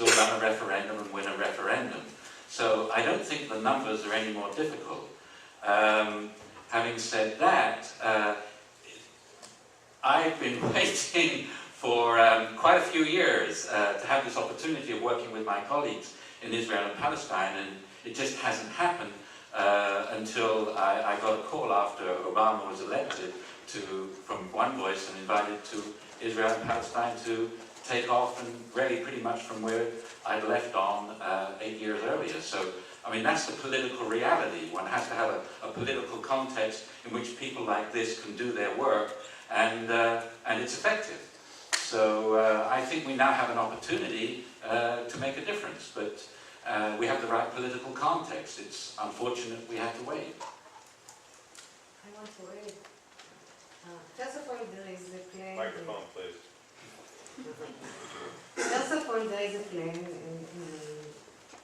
still run a referendum and win a referendum. So I don't think the numbers are any more difficult. Having said that, I've been waiting for quite a few years to have this opportunity of working with my colleagues in Israel and Palestine, and it just hasn't happened until I got a call after Obama was elected from One Voice and invited to Israel and Palestine to take off, and really pretty much from where I'd left on 8 years earlier. So, I mean, that's the political reality. One has to have a political context in which people like this can do their work, and it's effective. So I think we now have an opportunity to make a difference, but we have the right political context. It's unfortunate we have to wait. I want to wait. First of all, there is a plan. Microphone, please. First of all, there is a plan,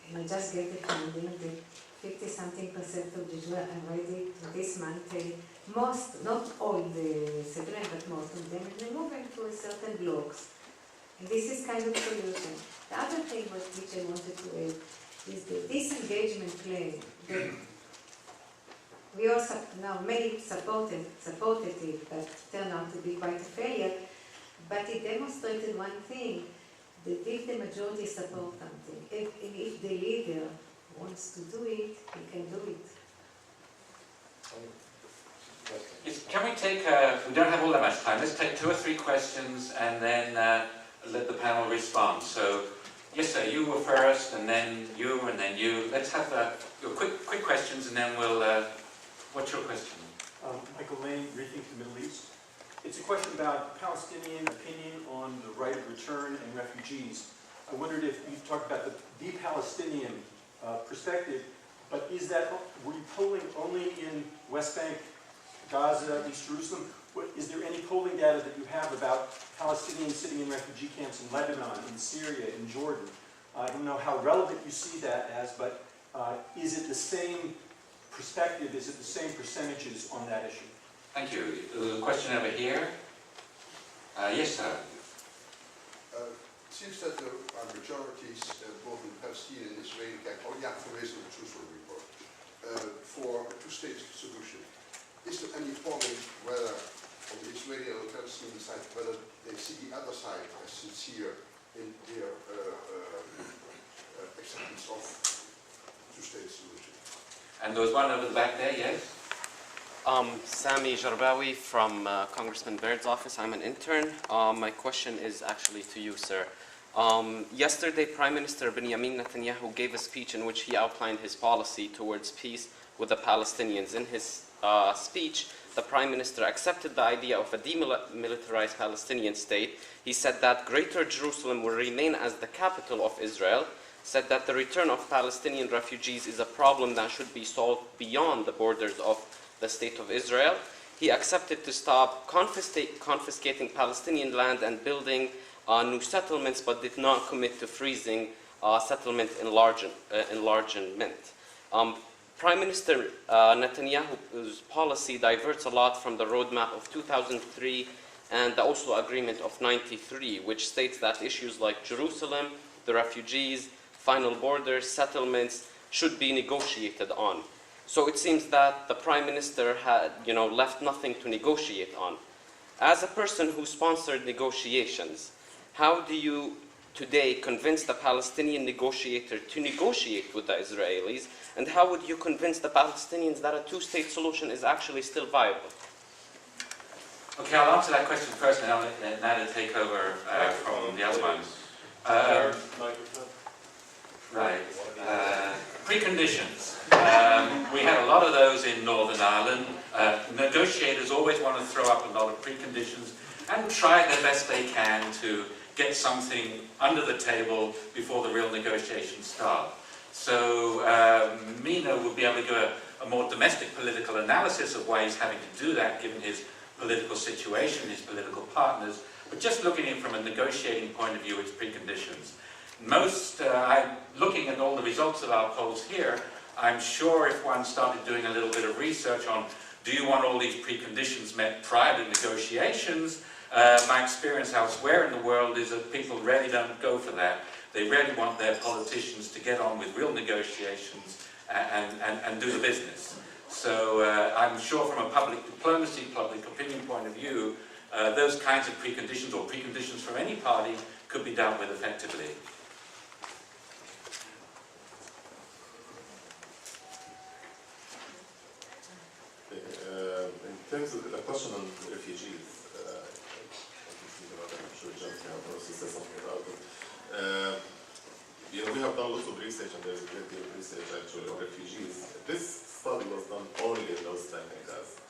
and I just gave the funding. The 50-something% of the Jews are ready this month. Most, not all the settlement, but most of them, and they move into certain blocks. And this is kind of solution. The other thing which I wanted to add is the disengagement plan that we all now many supported it, but turned out to be quite a failure. But it demonstrated one thing, that if the majority supports something, if the leader wants to do it, he can do it. Can we take, we don't have all that much time, let's take 2 or 3 questions and then let the panel respond. So, yes sir, you were first, and then you, and then you. Let's have your quick questions, and then we'll, what's your question? Michael Lane, Rethink the Middle East. It's a question about Palestinian opinion on the right of return and refugees. I wondered if you talked about the Palestinian perspective, but is that, were you polling only in West Bank, Gaza, East Jerusalem? Is there any polling data that you have about Palestinians sitting in refugee camps in Lebanon, in Syria, in Jordan? I don't know how relevant you see that as, but is it the same perspective, is it the same percentages on that issue? Thank you. The question over here. Yes, sir. It seems that there are majorities, both in Palestinian and Israeli camp, verwezen op Jerusalem report, for a two-state solution. Is there any polling whether on the Israeli or the Palestinian side, whether they see the other side as sincere in their acceptance of two-state solution? And there was one over the back there, yes? Sami Jarbawi from Congressman Baird's office. I'm an intern. My question is actually to you, sir. Yesterday, Prime Minister Benjamin Netanyahu gave a speech in which he outlined his policy towards peace with the Palestinians. In his speech, the Prime Minister accepted the idea of a demilitarized Palestinian state. He said that Greater Jerusalem will remain as the capital of Israel, said that the return of Palestinian refugees is a problem that should be solved beyond the borders of the State of Israel. He accepted to stop confiscating Palestinian land and building new settlements, but did not commit to freezing settlement enlargement. Prime Minister Netanyahu's policy diverts a lot from the roadmap of 2003 and the Oslo Agreement of '93, which states that issues like Jerusalem, the refugees, final borders, settlements should be negotiated on. So it seems that the Prime Minister had, left nothing to negotiate on. As a person who sponsored negotiations, how do you today convince the Palestinian negotiator to negotiate with the Israelis, and how would you convince the Palestinians that a two-state solution is actually still viable? Okay, I'll answer that question first, and I'll let Nader take over from the other ones. Right. Preconditions. We had a lot of those in Northern Ireland. Negotiators always want to throw up a lot of preconditions and try their best they can to get something under the table before the real negotiations start. So Mina would be able to give a more domestic political analysis of why he's having to do that, given his political situation, his political partners. But just looking at it from a negotiating point of view, it's preconditions. I'm looking at all the results of our polls here. I'm sure if one started doing a little bit of research on, do you want all these preconditions met prior to negotiations? My experience elsewhere in the world is that people really don't go for that. They really want their politicians to get on with real negotiations and do the business. So I'm sure from a public diplomacy, public opinion point of view, those kinds of preconditions, or preconditions from any party, could be dealt with effectively. In terms of the question on refugees, I'm sure Gerstein can also say something about it. We have done lots of research, and there's a great deal of research actually on refugees. This study was done only in those standing gas.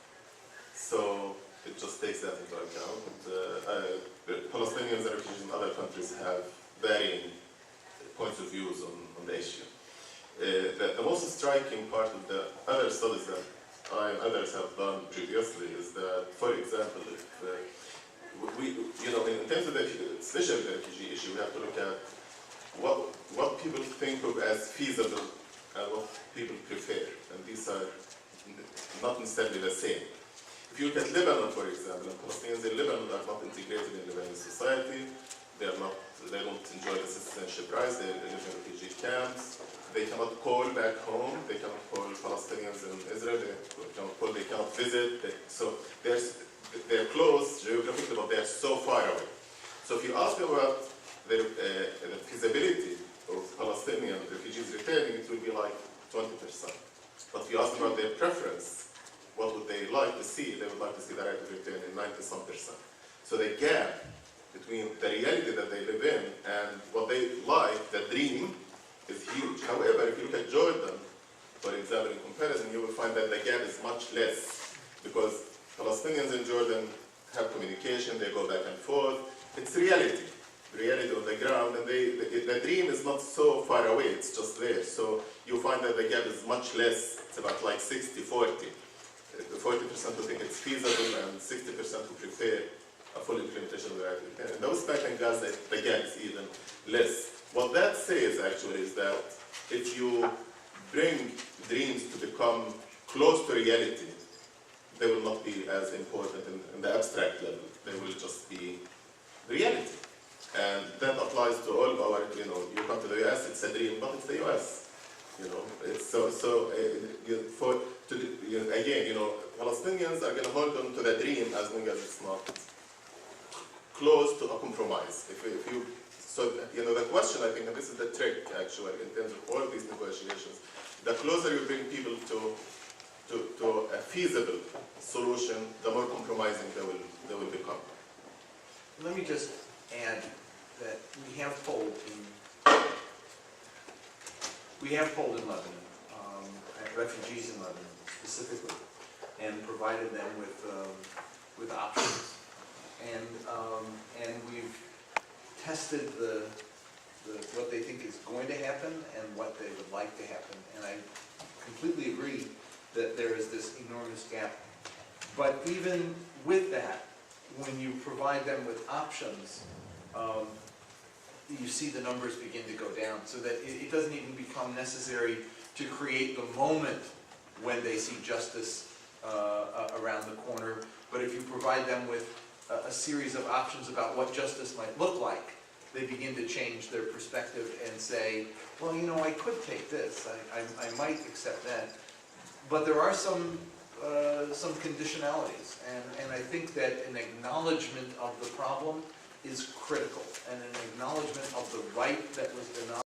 So it just takes that into account. The Palestinians and refugees in other countries have varying points of views on the issue. The most striking part of the other studies that I and others have done previously is that, for example, if in terms of especially the refugee issue, we have to look at what people think of as feasible and what people prefer, and these are not necessarily the same. If you look at Lebanon, for example, and Palestinians in Lebanon are not integrated in Lebanese society. They don't enjoy the citizenship rights. They live in refugee camps. They cannot call back home. They cannot call Palestinians in Israel. They cannot visit. So they're close geographically, but they're so far away. So if you ask about the feasibility of Palestinian refugees returning, it will be like 20%. But if you ask about their preference, what would they like to see? They would like to see the right of return in 90-some%. So the gap between the reality that they live in and what they like, the dream, is huge. However, if you look at Jordan, for example, in comparison, you will find that the gap is much less, because Palestinians in Jordan have communication, they go back and forth. It's reality on the ground, and the dream is not so far away, it's just there. So you find that the gap is much less. It's about like 60-40. 40% who think it's feasible, and 60% who prefer a full implementation of the right of return. In those back in Gaza, the gap is even less. What that says actually is that if you bring dreams to become close to reality, they will not be as important in the abstract level. They will just be reality. And that applies to all our, you come to the US, it's a dream, but it's the US. It's again, Palestinians are going to hold on to the dream as long as it's not close to a compromise. The question, I think, and this is the trick actually in terms of all these negotiations, the closer you bring people to a feasible solution, the more compromising they will become. Let me just add that we have polled in Lebanon, refugees in Lebanon specifically, and provided them with options, and we've tested what they think is going to happen and what they would like to happen, and I completely agree that there is this enormous gap. But even with that, when you provide them with options, you see the numbers begin to go down, so that it doesn't even become necessary to create the moment when they see justice around the corner. But if you provide them with a series of options about what justice might look like, they begin to change their perspective and say, well, I could take this, I might accept that. But there are some conditionalities, and I think that an acknowledgement of the problem is critical, and an acknowledgement of the right that was denied.